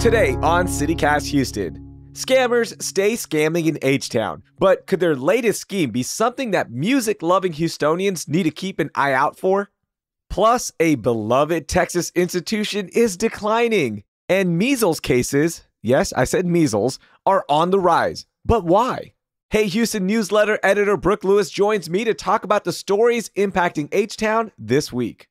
Today on CityCast Houston, scammers stay scamming in H-Town, but could their latest scheme be something that music-loving Houstonians need to keep an eye out for? Plus, a beloved Texas institution is declining, and measles cases, yes, I said measles, are on the rise. But why? Hey Houston newsletter editor Brooke Lewis joins me to talk about the stories impacting H-Town this week.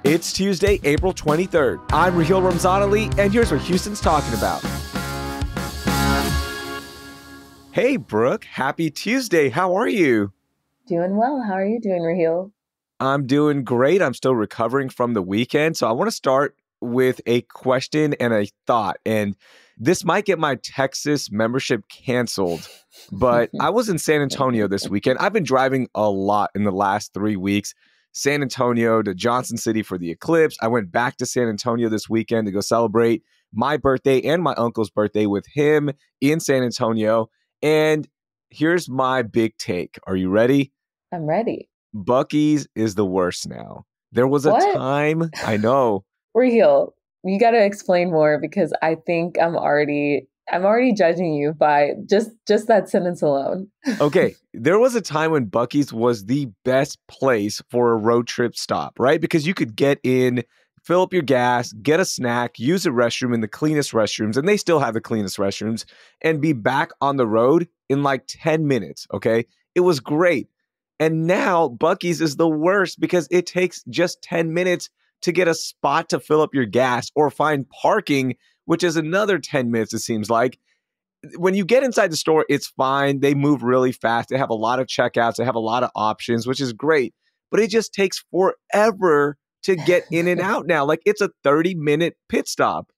It's Tuesday, April 23rd. I'm Raheel Ramzanali, and here's what Houston's talking about. Hey, Brooke. Happy Tuesday. How are you? Doing well. How are you doing, Raheel? I'm doing great. I'm still recovering from the weekend. So I want to start with a question and a thought. And this might get my Texas membership canceled, but I was in San Antonio this weekend. I've been driving a lot in the last 3 weeks. San Antonio to Johnson City for the eclipse. I went back to San Antonio this weekend to go celebrate my birthday and my uncle's birthday with him in San Antonio. And here's my big take. Are you ready? I'm ready. Buc-ees is the worst now. There was a time, I know. Raheel, you got to explain more because I think I'm already judging you by just that sentence alone. Okay, there was a time when Buc-ees was the best place for a road trip stop, right? Because you could get in, fill up your gas, get a snack, use a restroom in the cleanest restrooms, and they still have the cleanest restrooms, and be back on the road in like 10 minutes, okay? It was great. And now Buc-ees is the worst because it takes just 10 minutes to get a spot to fill up your gas or find parking, which is another 10 minutes, it seems like. When you get inside the store, it's fine. They move really fast. They have a lot of checkouts. They have a lot of options, which is great. But it just takes forever to get in and out now. Like it's a 30-minute pit stop.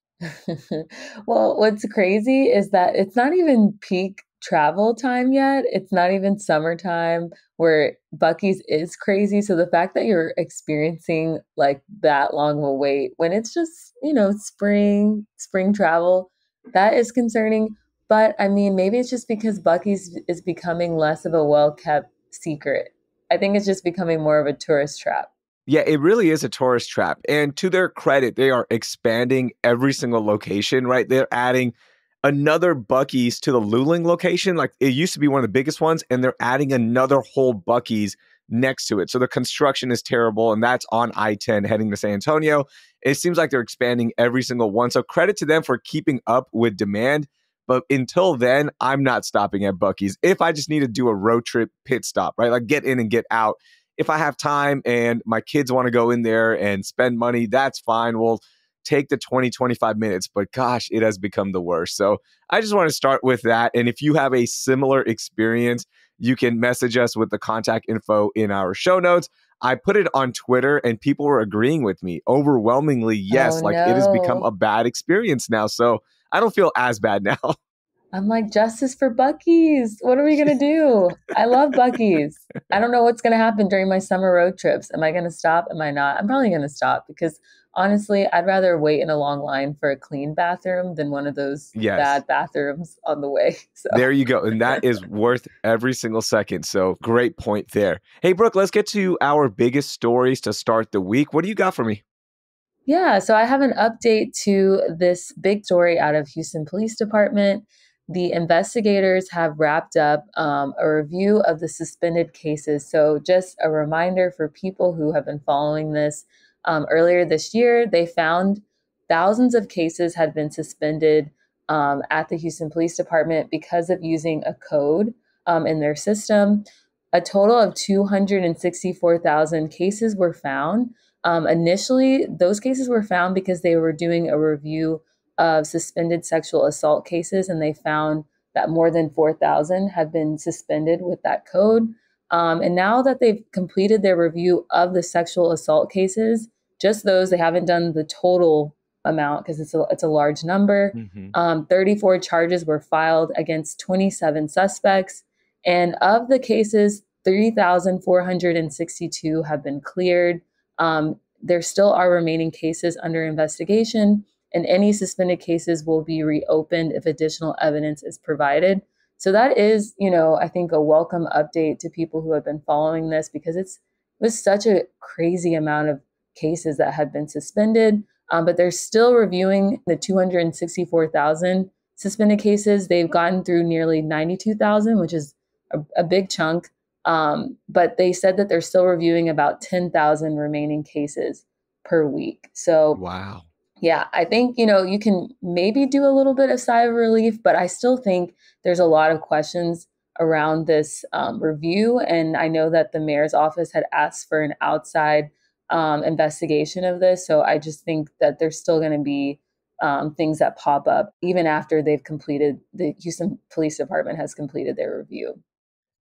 Well, what's crazy is that it's not even peak travel time yet. It's not even summertime where Buc-ees is crazy. So the fact that you're experiencing like that long of a wait when it's just, spring travel, that is concerning. But I mean, maybe it's just because Buc-ees is becoming less of a well-kept secret. I think it's just becoming more of a tourist trap. Yeah, it really is a tourist trap. And to their credit, they are expanding every single location, right? They're adding another Buc-ees to the Luling location. Like it used to be one of the biggest ones, and they're adding another whole Buc-ees next to it. So the construction is terrible, and that's on I-10 heading to San Antonio. It seems like they're expanding every single one. So credit to them for keeping up with demand. But until then, I'm not stopping at Buc-ees. If I just need to do a road trip pit stop, right? Like get in and get out. If I have time and my kids want to go in there and spend money, that's fine. We'll take the 20, 25 minutes. But gosh, it has become the worst. So I just want to start with that. And if you have a similar experience, you can message us with the contact info in our show notes. I put it on Twitter and people were agreeing with me. Overwhelmingly, yes, it has become a bad experience now. So I don't feel as bad now. I'm like, justice for Buc-ees. What are we going to do? I love Buc-ees. I don't know what's going to happen during my summer road trips. Am I going to stop? Am I not? I'm probably going to stop because honestly, I'd rather wait in a long line for a clean bathroom than one of those bad bathrooms on the way. So. There you go. And that is worth every single second. So great point there. Hey, Brooke, let's get to our biggest stories to start the week. What do you got for me? Yeah, so I have an update to this big story out of Houston Police Department. The investigators have wrapped up a review of the suspended cases. So just a reminder for people who have been following this, earlier this year, they found thousands of cases had been suspended at the Houston Police Department because of using a code in their system. A total of 264,000 cases were found. Initially, those cases were found because they were doing a review of suspended sexual assault cases, and they found that more than 4,000 had been suspended with that code. And now that they've completed their review of the sexual assault cases, just those, they haven't done the total amount because it's a large number. 34 charges were filed against 27 suspects. And of the cases, 3,462 have been cleared. There still are remaining cases under investigation, and any suspended cases will be reopened if additional evidence is provided. So that is, I think a welcome update to people who have been following this because it was such a crazy amount of cases that had been suspended. but they're still reviewing the 264,000 suspended cases. They've gotten through nearly 92,000, which is a big chunk. But they said that they're still reviewing about 10,000 remaining cases per week. So Wow. yeah, I think, you can maybe do a little bit of sigh of relief, but I still think there's a lot of questions around this review. And I know that the mayor's office had asked for an outside investigation of this. So I just think that there's still going to be things that pop up even after the Houston Police Department has completed their review.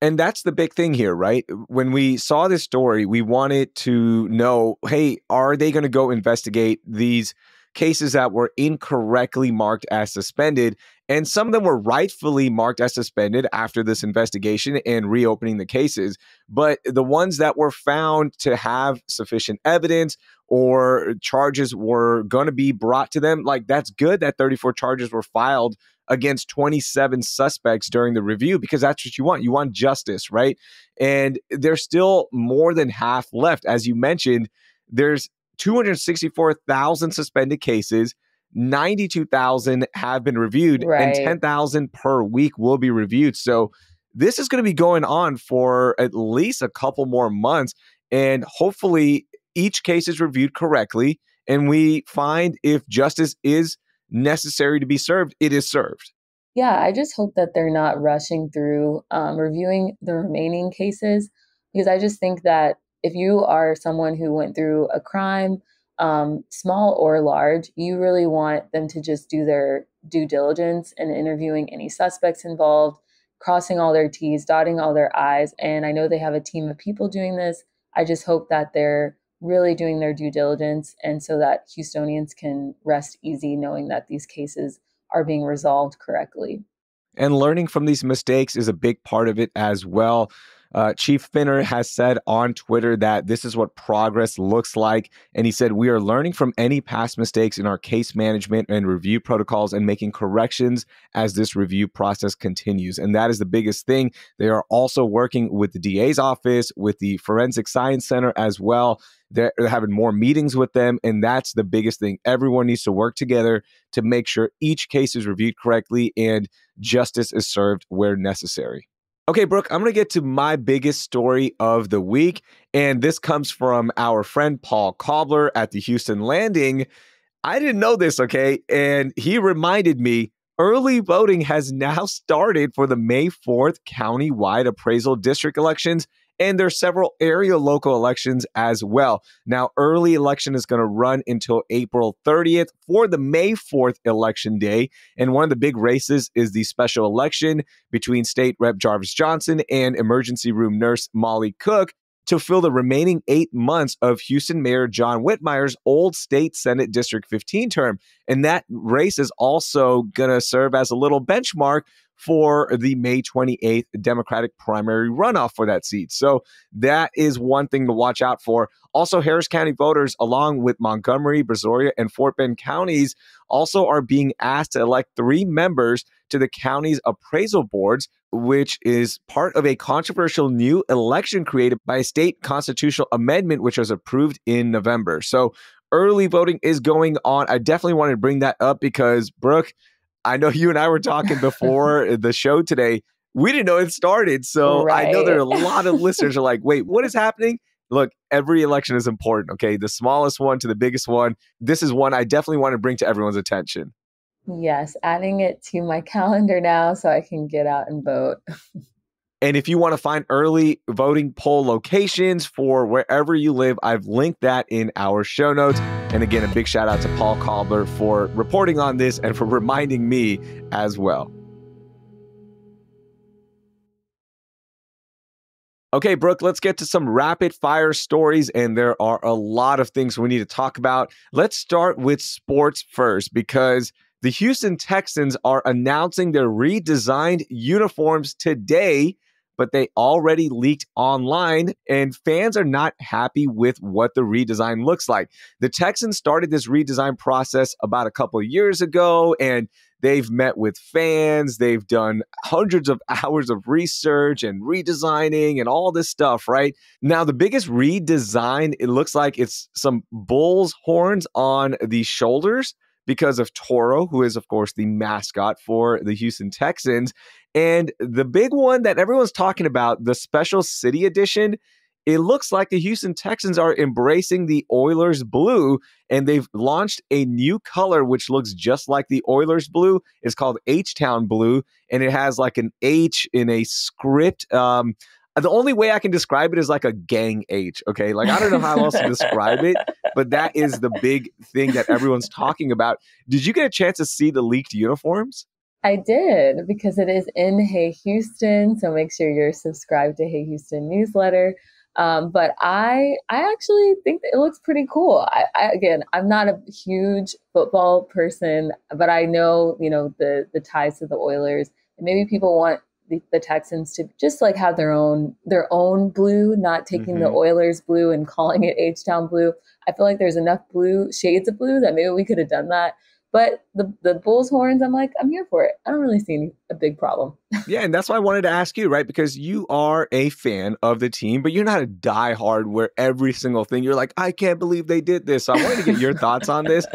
And that's the big thing here, right? When we saw this story, we wanted to know, hey, are they going to go investigate these cases that were incorrectly marked as suspended? And some of them were rightfully marked as suspended after this investigation and reopening the cases. But the ones that were found to have sufficient evidence or charges were going to be brought to them, like that's good that 34 charges were filed against 27 suspects during the review, because that's what you want. You want justice, right? And there's still more than half left. As you mentioned, there's 264,000 suspended cases, 92,000 have been reviewed, and Right. 10,000 per week will be reviewed. So this is going to be going on for at least a couple more months. And hopefully each case is reviewed correctly and we find if justice is necessary to be served, it is served. Yeah, I just hope that they're not rushing through reviewing the remaining cases, because I just think that if you are someone who went through a crime, small or large, you really want them to just do their due diligence in interviewing any suspects involved, crossing all their T's, dotting all their I's. And I know they have a team of people doing this. I just hope that they're really doing their due diligence, and so that Houstonians can rest easy knowing that these cases are being resolved correctly. And learning from these mistakes is a big part of it as well. Chief Finner has said on Twitter that this is what progress looks like. And he said, we are learning from any past mistakes in our case management and review protocols and making corrections as this review process continues. And that is the biggest thing. They are also working with the DA's office, with the Forensic Science Center as well. They're having more meetings with them. And that's the biggest thing. Everyone needs to work together to make sure each case is reviewed correctly and justice is served where necessary. Okay, Brooke, I'm going to get to my biggest story of the week. And this comes from our friend Paul Cobbler at the Houston Landing. I didn't know this, okay? And he reminded me early voting has now started for the May 4th county-wide appraisal district elections. And there's several area local elections as well. Now, early election is going to run until April 30th for the May 4th election day. And one of the big races is the special election between State Rep Jarvis Johnson and emergency room nurse Molly Cook to fill the remaining 8 months of Houston Mayor John Whitmire's old State Senate District 15 term. And that race is also going to serve as a little benchmark for the May 28th Democratic primary runoff for that seat. So that is one thing to watch out for. Also, Harris County voters, along with Montgomery, Brazoria, and Fort Bend counties, also are being asked to elect 3 members to the county's appraisal boards, which is part of a controversial new election created by a state constitutional amendment, which was approved in November. So early voting is going on. I definitely wanted to bring that up because, Brooke, I know you and I were talking before the show today. We didn't know it started. So I know there are Right. a lot of listeners are like, wait, what is happening? Look, every election is important, okay? The smallest one to the biggest one. This is one I definitely want to bring to everyone's attention. Yes, adding it to my calendar now so I can get out and vote. And if you want to find early voting poll locations for wherever you live, I've linked that in our show notes. And again, a big shout out to Paul Cobbler for reporting on this and for reminding me as well. Okay, Brooke, let's get to some rapid fire stories. And there are a lot of things we need to talk about. Let's start with sports first, because the Houston Texans are announcing their redesigned uniforms today. but they already leaked online, and fans are not happy with what the redesign looks like. The Texans started this redesign process about a couple of years ago, and they've met with fans. They've done hundreds of hours of research and redesigning and all this stuff, right? Now, the biggest redesign, it looks like it's some bull's horns on the shoulders because of Toro, who is, of course, the mascot for the Houston Texans. And the big one that everyone's talking about, the Special City Edition, it looks like the Houston Texans are embracing the Oilers blue, and they've launched a new color which looks just like the Oilers blue. It's called H-Town blue, and it has like an H in a script. The only way I can describe it is like a gang H, okay? Like, I don't know how else to describe it, but that is the big thing that everyone's talking about. Did you get a chance to see the leaked uniforms? I did, because it is in Hey Houston. So make sure you're subscribed to Hey Houston newsletter. But I actually think that it looks pretty cool. Again, I'm not a huge football person, but I know, the ties to the Oilers, and maybe people want the Texans to just like have their own blue, not taking the Oilers blue and calling it H-Town blue. I feel like there's enough shades of blue that maybe we could have done that. But the bull's horns, I'm like, I'm here for it. I don't really see a big problem. Yeah, and that's why I wanted to ask you, right? Because you are a fan of the team, but you're not a diehard where every single thing, you're like, I can't believe they did this. So I wanted to get your thoughts on this.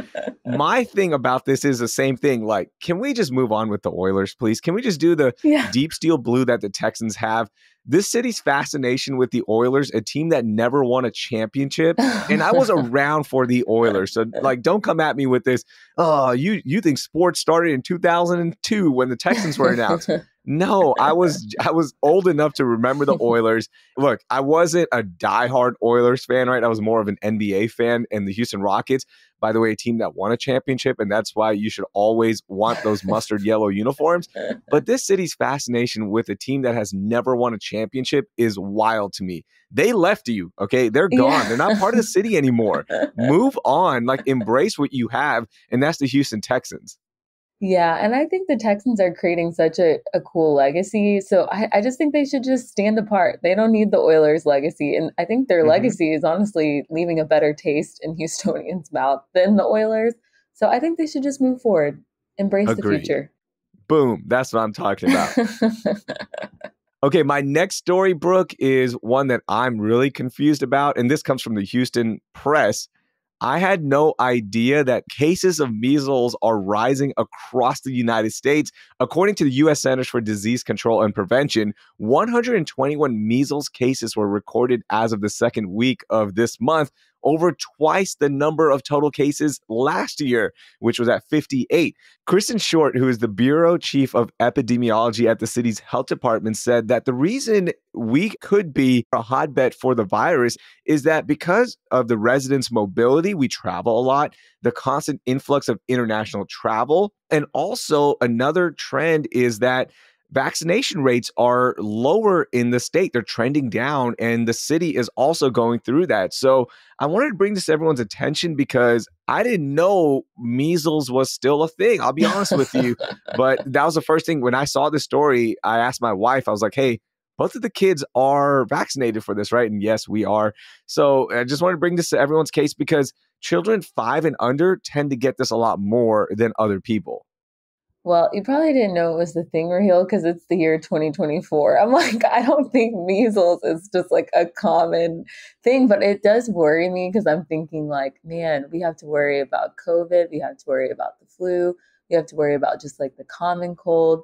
My thing about this is the same thing. Like, can we just move on with the Oilers, please? Can we just do the deep steel blue that the Texans have? This city's fascination with the Oilers, a team that never won a championship. And I was around for the Oilers. So, like, don't come at me with this. Oh, you think sports started in 2002 when the Texans were announced. No, I was old enough to remember the Oilers. Look, I wasn't a diehard Oilers fan, right? I was more of an NBA fan, and the Houston Rockets, by the way, a team that won a championship, and that's why you should always want those mustard yellow uniforms. But this city's fascination with a team that has never won a championship is wild to me. They left you, okay? They're gone. Yeah. They're not part of the city anymore. Move on, like embrace what you have, and that's the Houston Texans. Yeah, and I think the Texans are creating such a cool legacy. So I just think they should just stand apart. They don't need the Oilers' legacy. And I think their legacy is honestly leaving a better taste in Houstonians' mouth than the Oilers. So I think they should just move forward, embrace the future. Boom. That's what I'm talking about. Okay, my next story, Brooke, is one that I'm really confused about. And this comes from the Houston Press. I had no idea that cases of measles are rising across the United States. According to the U.S. Centers for Disease Control and Prevention, 121 measles cases were recorded as of the second week of this month, over twice the number of total cases last year, which was at 58. Kristen Short, who is the bureau chief of epidemiology at the city's health department, said that the reason we could be a hotbed for the virus is that because of the residents' mobility, we travel a lot, the constant influx of international travel, and also another trend is that vaccination rates are lower in the state. They're trending down, and the city is also going through that. So I wanted to bring this to everyone's attention because I didn't know measles was still a thing. I'll be honest with you. But that was the first thing. When I saw this story, I asked my wife, I was like, hey, both of the kids are vaccinated for this, right? And yes, we are. So I just wanted to bring this to everyone's case because children 5 and under tend to get this a lot more than other people. Well, you probably didn't know it was the thing, Raheel, because it's the year 2024. I'm like, I don't think measles is just like a common thing, but it does worry me because I'm thinking like, man, we have to worry about COVID. We have to worry about the flu. We have to worry about just like the common cold.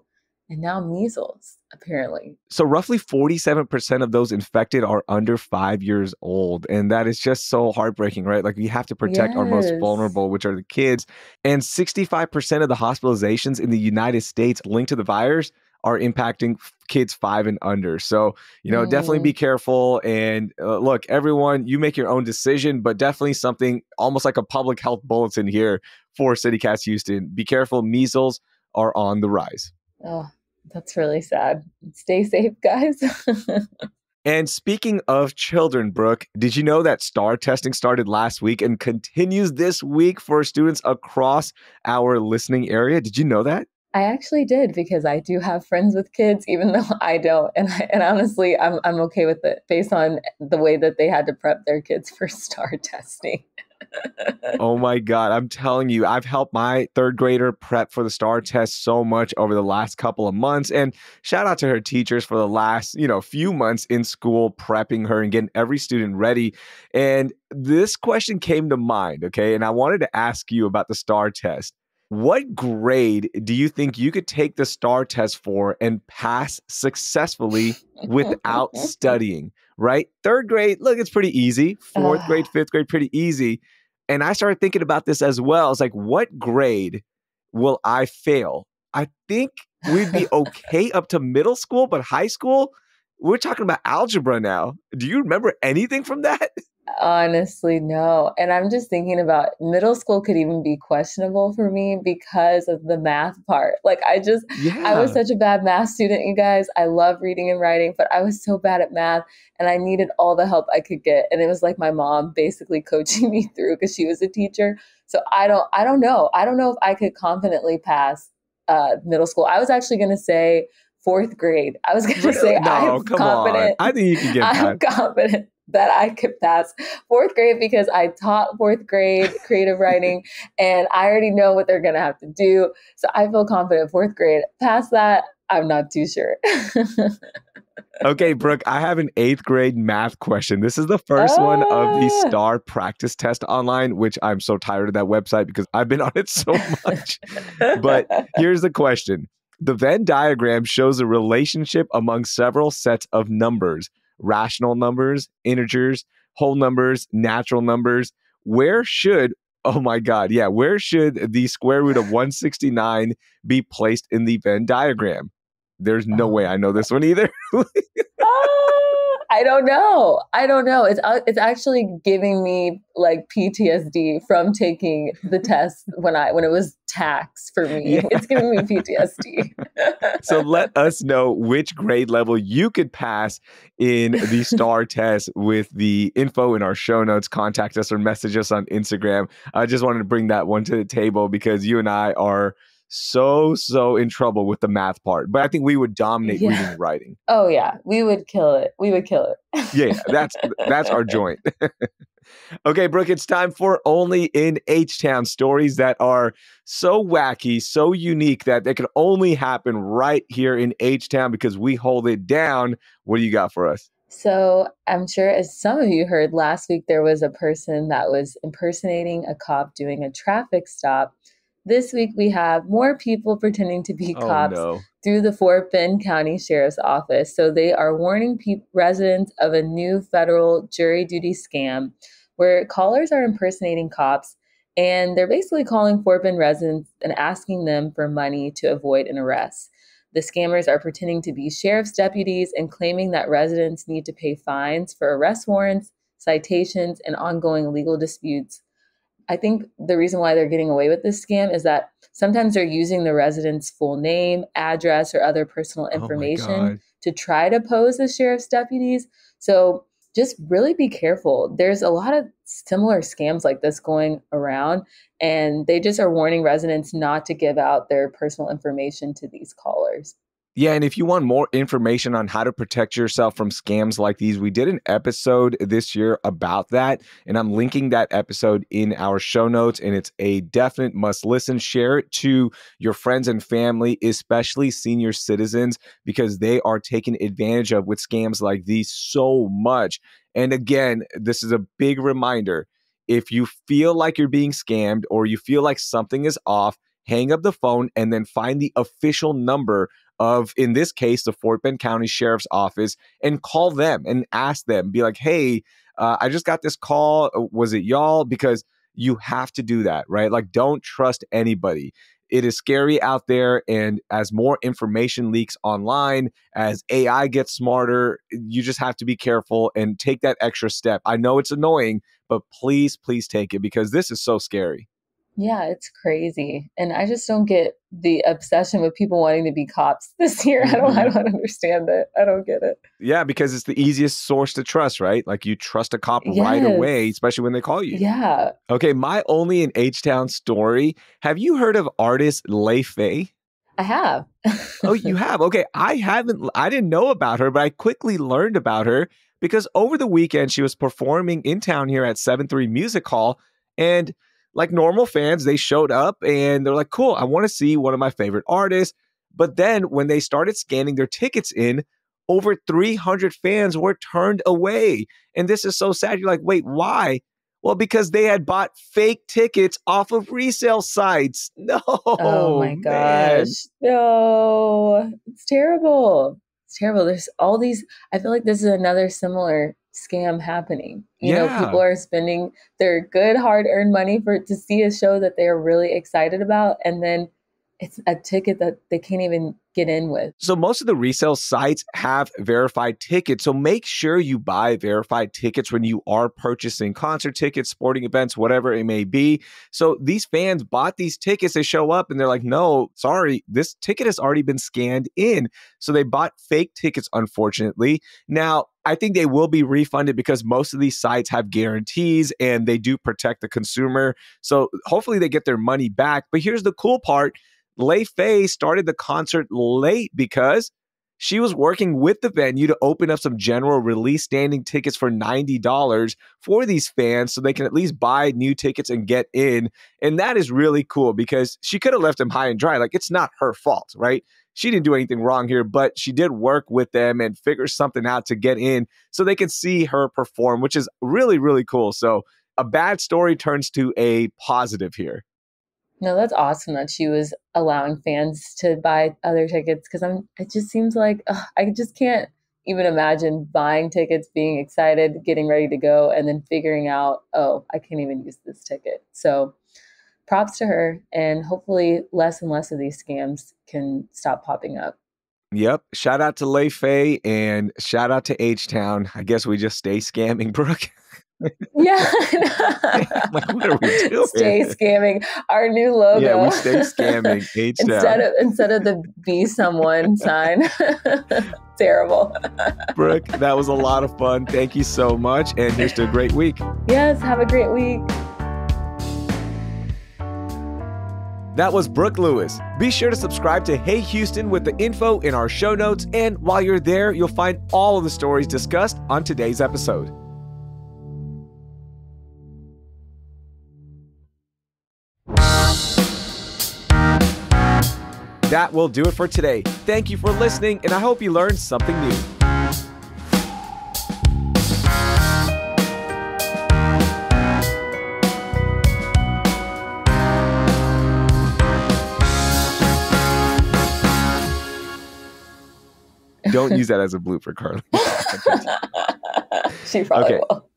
And now measles, apparently. So roughly 47% of those infected are under 5 years old. And that is just so heartbreaking, right? Like we have to protect our most vulnerable, which are the kids. And 65% of the hospitalizations in the United States linked to the virus are impacting kids 5 and under. So, definitely be careful. And look, everyone, you make your own decision, but definitely something almost like a public health bulletin here for CityCast Houston. Be careful. Measles are on the rise. Oh, that's really sad. Stay safe, guys. And speaking of children, Brooke, did you know that STAR testing started last week and continues this week for students across our listening area? Did you know that? I actually did because I do have friends with kids, even though I don't. And honestly, I'm okay with it based on the way that they had to prep their kids for STAR testing. Oh my God. I'm telling you, I've helped my third grader prep for the STAR test so much over the last couple of months. And shout out to her teachers for the last, few months in school, prepping her and getting every student ready. And this question came to mind. Okay. And I wanted to ask you about the STAR test. What grade do you think you could take the STAR test for and pass successfully without studying? Right? Third grade, look, it's pretty easy. Fourth grade, fifth grade, pretty easy. And I started thinking about this as well. It's like, what grade will I fail? I think we'd be okay up to middle school, but high school, we're talking about algebra now. Do you remember anything from that? Honestly, no. And I'm just thinking about middle school could even be questionable for me because of the math part. I was Yeah. such a bad math student, you guys. I love reading and writing, but I was so bad at math and I needed all the help I could get. And it was like my mom basically coaching me through because she was a teacher. So I don't know. I don't know if I could confidently pass middle school. I was actually going to say fourth grade. I was going to say Really? No, come on. I think you can get I'm past. confident that I could pass fourth grade because I taught fourth grade creative writing and I already know what they're going to have to do. So I feel confident fourth grade. Past that, I'm not too sure. Okay, Brooke, I have an eighth grade math question. This is the first one of the Ah. STAR practice test online, which I'm so tired of that website because I've been on it so much. But here's the question. The Venn diagram shows a relationship among several sets of numbers: rational numbers, integers, whole numbers, natural numbers. Where should, oh my God, yeah, where should the square root of 169 be placed in the Venn diagram? There's no way Oh I know this one either. I don't know. I don't know. It's actually giving me like PTSD from taking the test when it was tax for me. Yeah. It's giving me PTSD. So let us know which grade level you could pass in the STAR test with the info in our show notes. Contact us or message us on Instagram. I just wanted to bring that one to the table because you and I are so in trouble with the math part. But I think we would dominate reading Yeah. and writing. Oh yeah, we would kill it. We would kill Yeah, it. that's our joint. Okay, Brooke, it's time for Only in H-Town, stories that are so wacky, so unique that they can only happen right here in H-Town because we hold it down. What do you got for us? So I'm sure, as some of you heard last week, there was a person that was impersonating a cop doing a traffic stop. This week we have more people pretending to be Oh cops no. through the Fort Bend County Sheriff's Office. So they are warning residents of a new federal jury duty scam where callers are impersonating cops and they're basically calling Fort Bend residents and asking them for money to avoid an arrest. The scammers are pretending to be sheriff's deputies and claiming that residents need to pay fines for arrest warrants, citations, and ongoing legal disputes. I think the reason why they're getting away with this scam is that sometimes they're using the resident's full name, address, or other personal Oh my information God. to try to pose as sheriff's deputies. So just really be careful. There's a lot of similar scams like this going around, and they just are warning residents not to give out their personal information to these callers. Yeah, and if you want more information on how to protect yourself from scams like these, we did an episode this year about that, and I'm linking that episode in our show notes, and it's a definite must listen. Share it to your friends and family, especially senior citizens, because they are taken advantage of with scams like these so much. And again, this is a big reminder. If you feel like you're being scammed or you feel like something is off, hang up the phone and then find the official number of, in this case, the Fort Bend County Sheriff's Office and call them and ask them, be like, hey, I just got this call. Was it y'all? Because you have to do that, right? Like, don't trust anybody. It is scary out there. And as more information leaks online, as AI gets smarter, you just have to be careful and take that extra step. I know it's annoying, but please take it because this is so scary. Yeah, it's crazy. And I just don't get the obsession with people wanting to be cops this year. I Mhm. don't understand it. I don't get it. Yeah, because it's the easiest source to trust, right? Like you trust a cop right away, Yes. especially when they call you. Yeah. Okay, my only in H-Town story. Have you heard of artist Lay Faye? I have. Oh, you have? Okay. I didn't know about her, but I quickly learned about her because over the weekend she was performing in town here at 7-3 Music Hall. And like normal fans, they showed up and they're like, cool, I want to see one of my favorite artists. But then when they started scanning their tickets in, over 300 fans were turned away. And this is so sad. You're like, wait, why? Well, because they had bought fake tickets off of resale sites. Oh No, my man. gosh. No, it's terrible. It's terrible. There's all these, I feel like this is another similar scam happening. You know, people Yeah. are spending their good hard earned money for to see a show that they're really excited about, and then it's a ticket that they can't even get in with. So most of the resale sites have verified tickets. So make sure you buy verified tickets when you are purchasing concert tickets, sporting events, whatever it may be. So these fans bought these tickets. They show up and they're like, no, sorry, this ticket has already been scanned in. So they bought fake tickets, unfortunately. Now, I think they will be refunded because most of these sites have guarantees and they do protect the consumer. So hopefully they get their money back. But here's the cool part. Lei Fei started the concert late because she was working with the venue to open up some general release standing tickets for $90 for these fans so they can at least buy new tickets and get in. And that is really cool because she could have left them high and dry. Like, it's not her fault, right? She didn't do anything wrong here, but she did work with them and figure something out to get in so they can see her perform, which is really, really cool. So a bad story turns to a positive here. No, that's awesome that she was allowing fans to buy other tickets because it just seems like I just can't even imagine buying tickets, being excited, getting ready to go, and then figuring out, oh, I can't even use this ticket. So props to her, and hopefully less and less of these scams can stop popping up. Yep. Shout out to Lei Fei and shout out to H-Town. I guess we just stay scamming, Brooke. Yeah. Like, what are we doing? Stay scamming. Our new Yeah, we logo. stay scamming instead H-Town. of instead of the be someone sign. Terrible. Brooke, that was a lot of fun. Thank you so much. And here's to a great week. Yes, have a great week. That was Brooke Lewis. Be sure to subscribe to Hey Houston with the info in our show notes. And while you're there, you'll find all of the stories discussed on today's episode. That will do it for today. Thank you for listening, and I hope you learned something new. Don't use that as a blooper, Carly. She probably Okay. will.